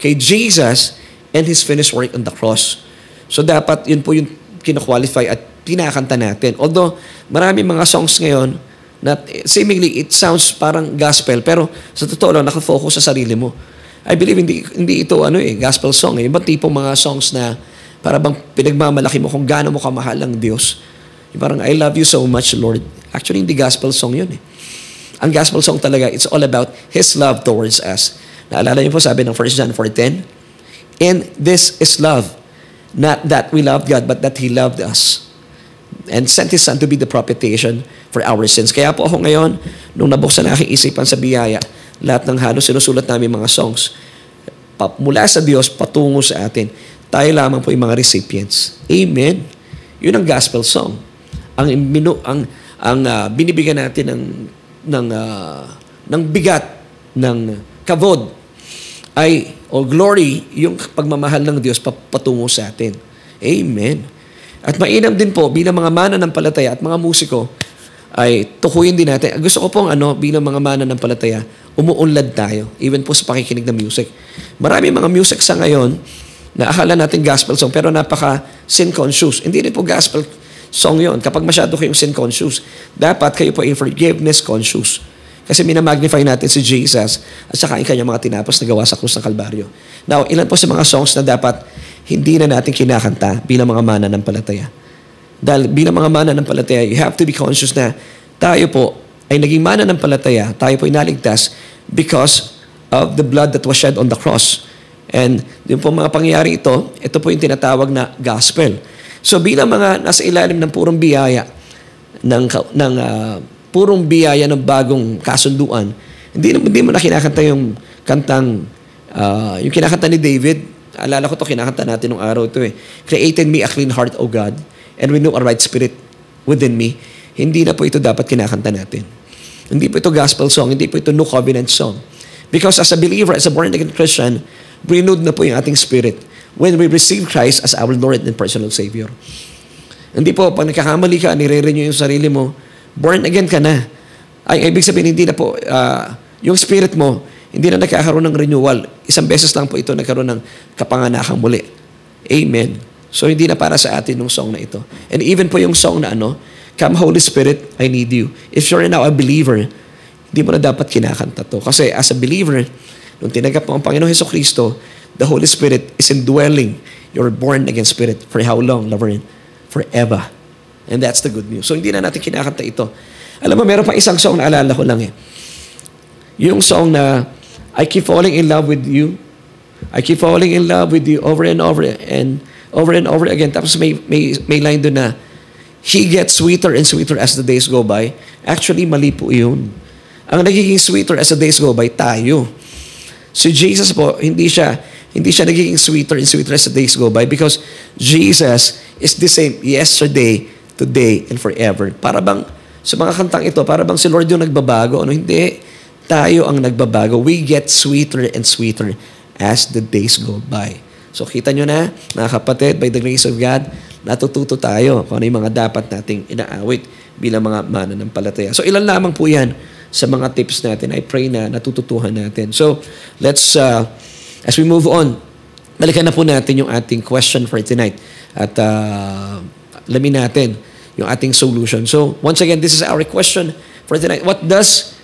kay Jesus and His finished work on the cross. So dapat yun po yung kino-qualify at pinakanta natin. Although marami mga songs ngayon na seemingly it sounds parang gospel, pero sa totoo lang nakafocus sa sarili mo. I believe hindi ito gospel song. Ibang tipong mga songs na para bang pinagmamalaki mo kung gaano mo kamahal ang Diyos. Yung parang I love you so much, Lord. Actually, hindi gospel song yun eh. Ang gospel song talaga, it's all about His love towards us. Naalala niyo po, sabi ng 1 John 4:10, and this is love, not that we loved God, but that He loved us and sent His Son to be the propitiation for our sins. Kaya po ako ngayon, nung nabuksan na aking isipan sa biyaya, lahat ng halos sinusulat namin mga songs, mula sa Diyos, patungo sa atin. Tayo lamang po yung mga recipients. Amen. Yun ang gospel song. Ang binibigyan natin ng bigat, ng kavod, glory, yung pagmamahal ng Diyos patungo sa atin. Amen. At mainam din po, bilang mga mananampalataya at mga musiko, ay tukuyin din natin. Gusto ko pong bilang mga mananampalataya, umuunlad tayo, even po sa pakikinig ng music. Marami mga music sa ngayon na akala natin gospel song, pero napaka sin-conscious. Hindi rin po gospel song yon. Kapag masyado kayong sin-conscious, dapat kayo po forgiveness conscious. Kasi minamagnify natin si Jesus at saka ang kanyang mga tinapos na gawa sa krus ng Kalbaryo. Now, ilan po sa mga songs na dapat hindi na natin kinakanta bilang mga mananampalataya? Dahil bilang mga mananampalataya, you have to be conscious na tayo po ay naging mananampalataya, tayo po inaligtas because of the blood that was shed on the cross. And yung po mga pangyayari ito po yung tinatawag na gospel. So bilang mga nasa ilalim ng purong biyaya, purong biyaya ng bagong kasunduan, hindi mo na kinakanta yung kantang, yung kinakanta ni David. Alala ko kinakanta natin nung araw ito eh. Created me a clean heart, O God, and renew a right spirit within me. Hindi na po ito dapat kinakanta natin. Hindi po ito gospel song, hindi po ito New Covenant song. Because as a believer, as a born-again Christian, renewed na po yung ating spirit when we receive Christ as our Lord and personal Savior. Hindi po, pag nagkakamali ka, nire-renew yung sarili mo, born again ka na. Ay, ibig sabihin, hindi na po, yung spirit mo, hindi na nagkakaroon ng renewal. Isang beses lang po ito nagkaroon ng kapanganakang muli. Amen. So, hindi na para sa atin yung song na ito. And even po yung song na Come Holy Spirit, I need you. If you're now a believer, hindi mo na dapat kinakanta to. Kasi as a believer, nung tinanggap mo ang Panginoong Hesukristo, the Holy Spirit is indwelling your born-again spirit. For how long, Laverne? Forever. And that's the good news. So, hindi na natin kinakanta ito. Alam mo, meron pa isang song na alala ko lang eh. Yung song na, I keep falling in love with you. I keep falling in love with you over and over and over again. Tapos may line doon na, He gets sweeter and sweeter as the days go by. Actually, mali po yun. Ang nagiging sweeter as the days go by, tayo. Si Jesus po, hindi siya nagiging sweeter and sweeter as the days go by because Jesus is the same yesterday, today, and forever. Para bang, sa mga kantang ito, para bang si Lord yung nagbabago? Hindi. Tayo ang nagbabago. We get sweeter and sweeter as the days go by. So kita nyo na, mga kapatid, by the grace of God, natututo tayo kung ano yung mga dapat nating inaawit bilang mga mananampalataya. So ilan lamang po yan sa mga tips natin. I pray na natututuhan natin. So let's, as we move on, balikan na po natin yung ating question for tonight. At alamin natin yung ating solution. So once again, this is our question for tonight. What does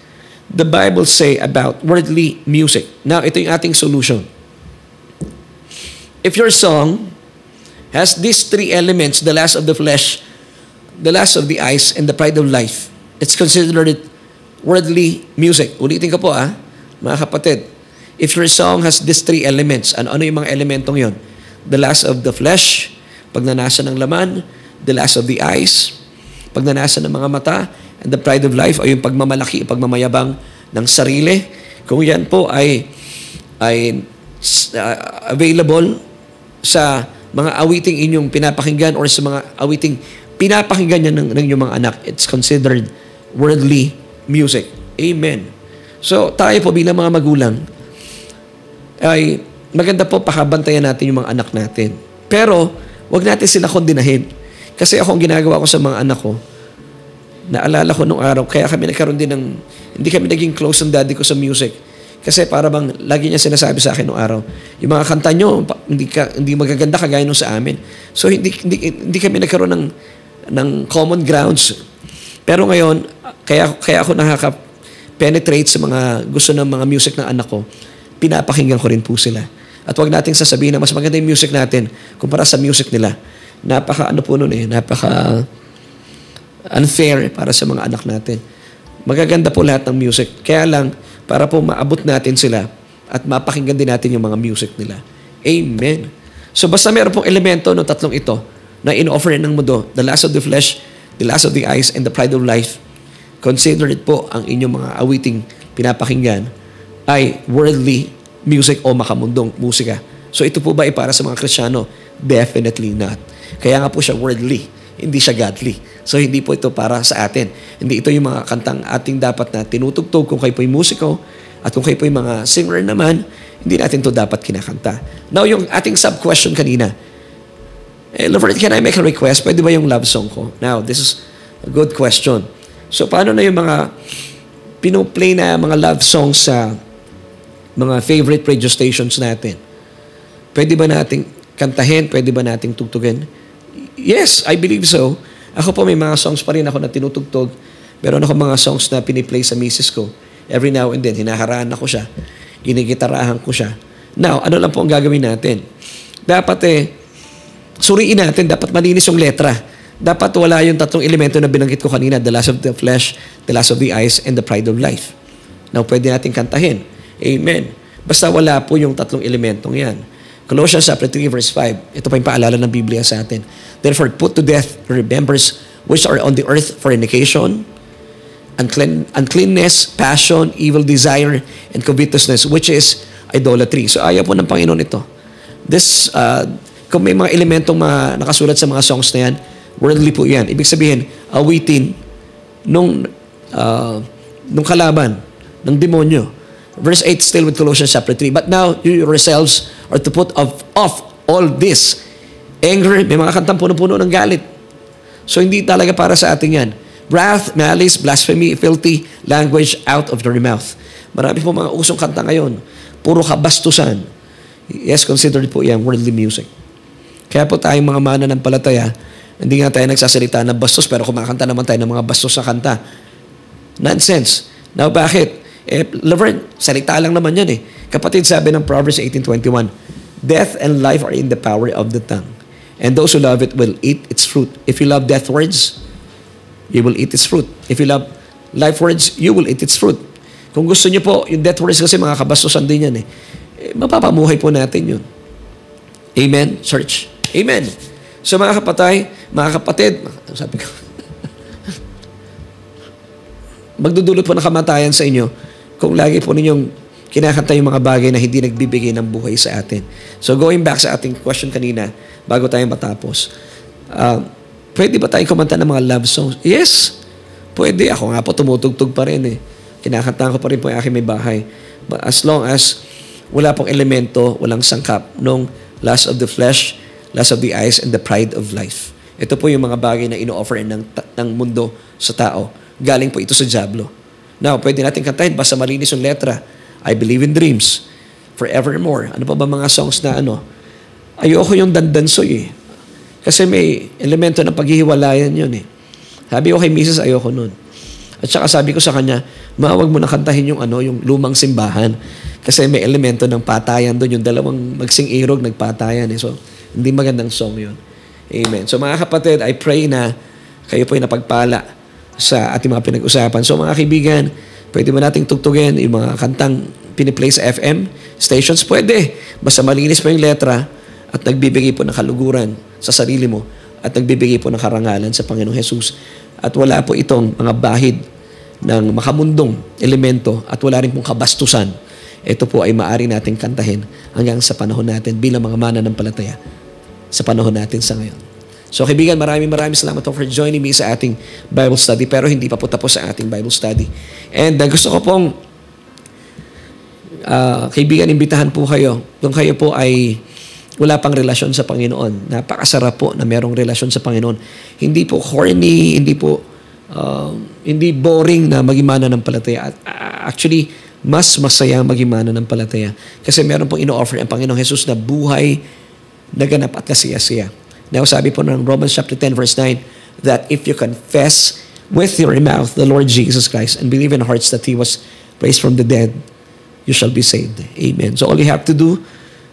the Bible say about worldly music? Now, ito yung ating solution. If your song has these three elements, the lust of the flesh, the lust of the eyes, and the pride of life, it's considered worldly music. Ulitin ko po mga kapatid. If your song has these three elements, ano yung mga elementong yon? The lust of the flesh, pagnanasa ng laman, the lust of the eyes, pagnanasa ng mga mata, and the pride of life, ay yung pagmamalaki, pagmamayabang ng sarili. Kung yan po ay available sa mga awiting inyong pinapakinggan or sa mga awiting pinapakinggan niya ng inyong mga anak, it's considered worldly music. Amen. So, tayo po bilang mga magulang, ay maganda po pakabantayan natin yung mga anak natin. Pero, wag natin sila kondinahin. Kasi ako ang ginagawa ko sa mga anak ko, naalala ko nung araw, kaya kami nagkaroon din hindi kami naging close ng daddy ko sa music. Kasi para bang, lagi niya sinasabi sa akin nung araw, yung mga kanta nyo, hindi magaganda kagaya nung sa amin. So, hindi kami nagkaroon ng common grounds. Pero ngayon, kaya ako nakaka-penetrate sa mga gusto ng mga music ng anak ko, pinapakinggan ko rin po sila. At wag nating sasabihin na mas maganda yung music natin kumpara sa music nila. Napaka unfair para sa mga anak natin. Magaganda po lahat ng music. Kaya lang, para po maabot natin sila at mapakinggan din natin yung mga music nila. Amen. So basta meron pong elemento ng tatlong ito na in-offer ng mundo, the lust of the flesh, the lust of the eyes, and the pride of life, consider it po ang inyong mga awiting pinapakinggan ay worldly music o makamundong musika. So ito po ba ay para sa mga Kristiyano? Definitely not. Kaya nga po siya worldly, hindi siya godly. So hindi po ito para sa atin. Hindi ito yung mga kantang ating dapat na tinutugtog kung kayo po yung musiko at kung kayo po yung mga singer naman, hindi natin to dapat kinakanta. Now yung ating sub-question kanina, Laverne, can I make a request? Pwede ba yung love song ko? Now, this is a good question. So paano na yung mga pinoplay na mga love songs sa mga favorite radio stations natin? Pwede ba nating kantahin? Pwede ba nating tugtugin? Yes, I believe so. Ako po may mga songs pa rin ako na tinutugtog. Meron ako mga songs na piniplay sa misis ko. Every now and then, hinaharaan ako siya. Ginigitarahan ko siya. Now, ano lang po ang gagawin natin? Dapat suriin natin. Dapat malinis yung letra. Dapat wala yung tatlong elemento na binanggit ko kanina. The lust of the flesh, the lust of the eyes, and the pride of life. Now, pwede natin kantahin. Amen. Basta wala po yung tatlong elementong yan. Colossians chapter 3 verse 5. Ito pa yung paalala ng Biblia sa atin. Therefore, put to death the remembrance which are on the earth, fornication, uncleanness, passion, evil desire, and covetousness, which is idolatry. So ayaw po ng Panginoon ito. This, kung may mga elementong nakasulat sa mga songs na yan, worldly po yan. Ibig sabihin, awitin nung kalaban, ng demonyo. Verse 8 still with Colossians chapter 3. But now, you yourselves are to put off all this. Anger, may mga kantang puno-puno ng galit. So hindi talaga para sa atin yan. Wrath, malice, blasphemy, filthy language out of your mouth. Marami po mga usong kanta ngayon. Puro kabastusan. Yes, considered po yan worldly music. Kaya po tayong mga mananampalataya, hindi nga tayo nagsasalita ng bastos, pero kumakanta naman tayo ng mga bastos na kanta. Nonsense. Now, bakit? Laverne, salita lang naman yan eh. Kapatid, sabi ng Proverbs 18:21, death and life are in the power of the tongue, and those who love it will eat its fruit. If you love death words, you will eat its fruit. If you love life words, you will eat its fruit. Kung gusto niyo po, yung death words kasi mga kabastusan din yan eh. Mapapamuhay po natin yun. Amen, church? Amen. So mga kapatid, sabi ko, magdudulot po ng kamatayan sa inyo kung lagi po ninyong kinakanta yung mga bagay na hindi nagbibigay ng buhay sa atin. So going back sa ating question kanina, bago tayo matapos, pwede ba tayong kumanta ng mga love songs? Yes, pwede. Ako nga po tumutugtog pa rin eh. Kinakanta ko pa rin po yung aking may bahay. But as long as wala pong elemento, walang sangkap nung lust of the flesh, lust of the eyes, and the pride of life. Ito po yung mga bagay na ino-offer ng mundo sa tao. Galing po ito sa diablo. Now, pwede natin kantahin, basta malinis yung letra. I believe in dreams. Forevermore. Ano pa ba mga songs na ano? Ayoko yung dandansoy eh. Kasi may elemento ng paghihiwalayan yun eh. Sabi ko kay Mrs. ayoko nun. At saka sabi ko sa kanya, wag mo na kantahin yung yung lumang simbahan. Kasi may elemento ng patayan doon. Yung dalawang magsing-irog nagpatayan eh. So, hindi magandang song yun. Amen. So mga kapatid, I pray na kayo po ay napagpala sa ating mga pinag-usapan. So mga kaibigan, pwede ba nating tugtugin yung mga kantang piniplay sa FM stations? Pwede. Basta malinis pa yung letra at nagbibigay po ng kaluguran sa sarili mo at nagbibigay po ng karangalan sa Panginoong Jesus. At wala po itong mga bahid ng makamundong elemento at wala rin pong kabastusan. Ito po ay maaari nating kantahin hanggang sa panahon natin bilang mga mananampalataya sa panahon natin sa ngayon. So kaibigan, maraming salamat for joining me sa ating Bible study. Pero hindi pa po tapos sa ating Bible study. And gusto ko pong, kaibigan, imbitahan po kayo. Kung kayo po ay wala pang relasyon sa Panginoon, napakasarap po na merong relasyon sa Panginoon. Hindi po corny, hindi boring na maging mananampalataya. Actually, mas masaya maging mananampalataya. Kasi meron pong ino-offer ang Panginoong Jesus na buhay na ganap at kasiyasiya. Now, sabi po ng Romans chapter 10 verse 9 that if you confess with your mouth the Lord Jesus Christ and believe in hearts that He was raised from the dead, you shall be saved. Amen. So all you have to do,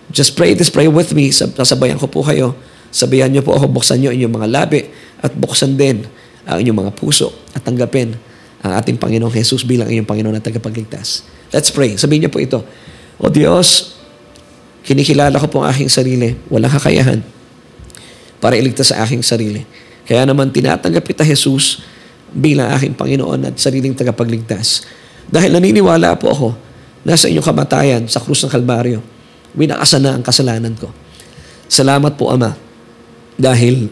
just pray this prayer with me. Sasabayan ko po kayo. Sabayan niyo po ako, buksan niyo inyong mga labi at buksan din ang inyong mga puso at tanggapin ang ating Panginoong Jesus bilang inyong Panginoon at tagapagligtas. Let's pray. Sabihin niyo po ito. O Diyos, kinikilala ko po ang aking sarili. Walang kakayahan para iligtas sa aking sarili. Kaya naman tinatanggap kita, Jesus, bilang aking Panginoon at sariling tagapagligtas. Dahil naniniwala po ako na sa inyong kamatayan sa krus ng Kalbaryo, winakasan na ang kasalanan ko. Salamat po, Ama, dahil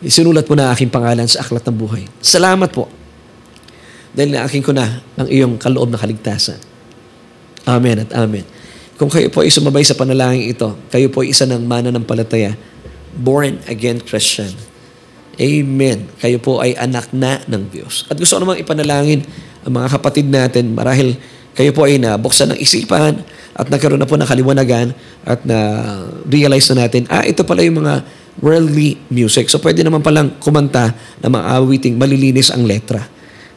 isinulat mo na aking pangalan sa aklat ng buhay. Salamat po, dahil naaking ko na ang iyong kaloob na kaligtasan. Amen at amen. Kung kayo po ay sumabay sa panalangin ito, kayo po ay isa ng mananampalataya, born again Christian. Amen. Kayo po ay anak na ng Diyos. At gusto ko namang ipanalangin ang mga kapatid natin marahil kayo po ay nabuksan ng isipan at nagkaroon na po ng kaliwanagan at na-realize na natin, ito pala yung mga worldly music. So pwede naman palang kumanta na mga awiting malilinis ang letra.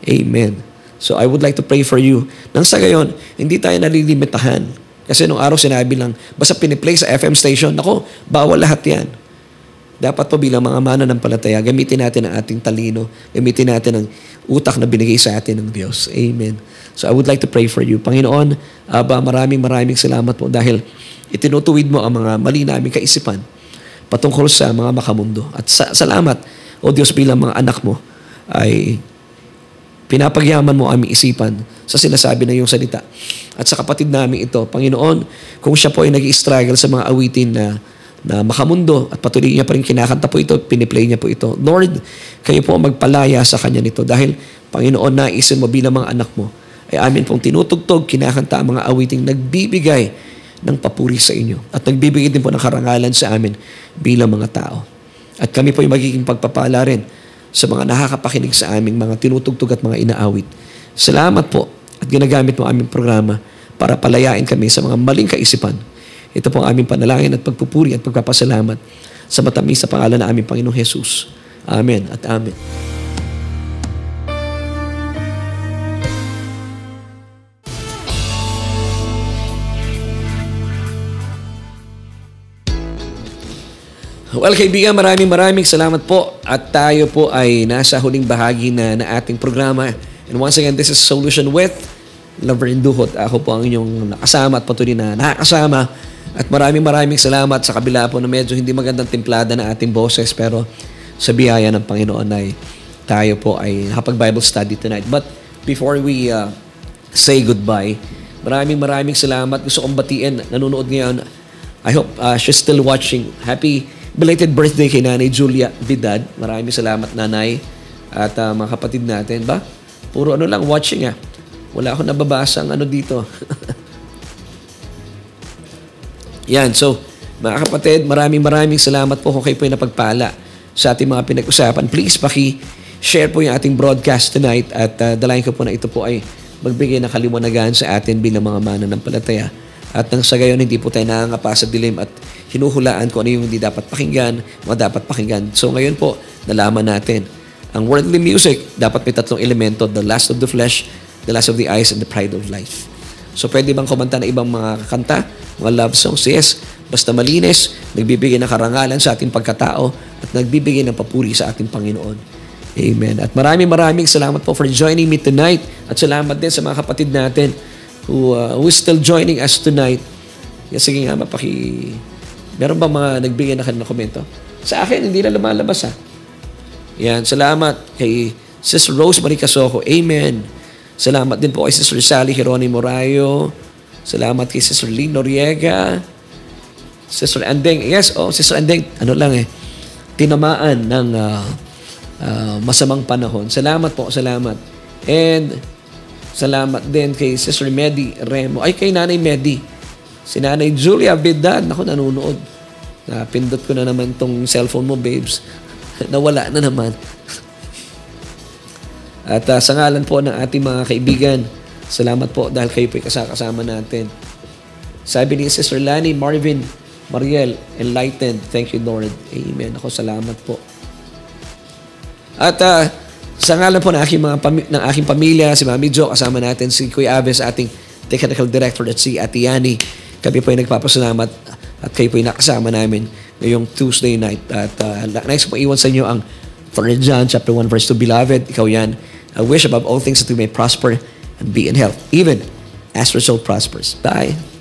Amen. So I would like to pray for you. Nang sa gayon, hindi tayo nalilimitahan. Kasi nung araw sinabi lang, basta piniplay sa FM station, bawal lahat yan. dapat po bilang mga mananampalataya, gamitin natin ang ating talino, gamitin natin ang utak na binigay sa atin ng Diyos. Amen. So I would like to pray for you. Panginoon, maraming salamat po dahil itinutuwid mo ang mga mali naming kaisipan patungkol sa mga makamundo. At salamat, O Diyos, bilang mga anak mo ay pinapagyaman mo aming isipan sa sinasabi ng iyong salita. At sa kapatid namin ito, Panginoon, kung siya po ay nag-i-struggle sa mga awitin na makamundo at patuloy niya pa rin kinakanta po ito, piniplay niya po ito, Lord, kayo po magpalaya sa kanya nito dahil, Panginoon, naisin mo bilang mga anak mo ay amin pong tinutugtog, kinakanta ang mga awiting nagbibigay ng papuri sa inyo at nagbibigay din po ng karangalan sa amin bilang mga tao. At kami po ay magiging pagpapala rin sa mga nakakapakinig sa aming mga tinutugtog at mga inaawit. Salamat po at ginagamit mo aming programa para palayain kami sa mga maling kaisipan. Ito po ang aming panalangin at pagpupuri at pagpapasalamat sa matamis sa pangalan na aming Panginoong Jesus. Amen at amen. Well, kaibigan, maraming salamat po. At tayo po ay nasa huling bahagi na ating programa. And once again, this is Solution with Laverne Duhot. Ako po ang inyong nakasama at patuloy na nakakasama. At maraming salamat sa kabila po na medyo hindi magandang timplada na ating boses. Pero sa biyaya ng Panginoon ay tayo po ay nakapag-Bible study tonight. But before we say goodbye, maraming salamat. Gusto kong batiin, nanonood ngayon. I hope she's still watching. Happy belated birthday kay Nanay Julia Vidad. Maraming salamat, Nanay. At mga kapatid natin. Puro lang, watching Wala akong nababasa ang dito. Yan, so, mga kapatid, maraming salamat po kung kayo po yung napagpala sa ating mga pinag-usapan. Please, paki-share po yung ating broadcast tonight at dalayan ko po na ito po ay magbigay ng kaliwanagan sa atin bilang mga mananampalataya. At nang sa gayon, hindi po tayo nangangapa sa dilim at hinuhulaan kung ano yung hindi dapat pakinggan, mga dapat pakinggan. So ngayon po, nalaman natin, ang worldly music, dapat may tatlong elemento, the lust of the flesh, the lust of the eyes, and the pride of life. So pwede bang kumanta na ibang mga kanta, mga love songs? Yes, basta malinis, nagbibigay ng karangalan sa ating pagkatao at nagbibigay ng papuri sa ating Panginoon. Amen. At maraming salamat po for joining me tonight at salamat din sa mga kapatid natin who is still joining us tonight. Sige nga, meron ba mga nagbigay na kanilang komento? Sa akin, hindi na lumalabas Yan, salamat kay Sister Rosemary Casoko. Amen. Salamat din po kay Sister Sally Geronimo Rayo. Salamat kay Sister Lynn Noriega. Sister Andeng. Yes, Sister Andeng. Tinamaan ng masamang panahon. Salamat po, salamat. And salamat din kay Sister Medi Remo. Ay, kay Nanay Medi. Si Nanay Julia Vidad. Naku, nanonood. Napindot ko na naman tong cellphone mo, babes. Nawala na naman. At sa ngalan po ng ating mga kaibigan, salamat po dahil kayo po'y kasama natin. Sabi ni Sister Lani Marvin Mariel, enlightened. Thank you, Lord. Amen. Ako, salamat po. At sa ngalan po ng aking pamilya, si Mami Jo, kasama natin si Kuya Aves, ating technical director, at si Ate Yani. Kami po ay nagpapasalamat at kayo po ay nakasama namin ngayong Tuesday night. At next po iwan sa inyo ang 3 John chapter 1 verse 2. Beloved, ikaw yan. I wish above all things that we may prosper and be in health, even as your soul prospers. Bye.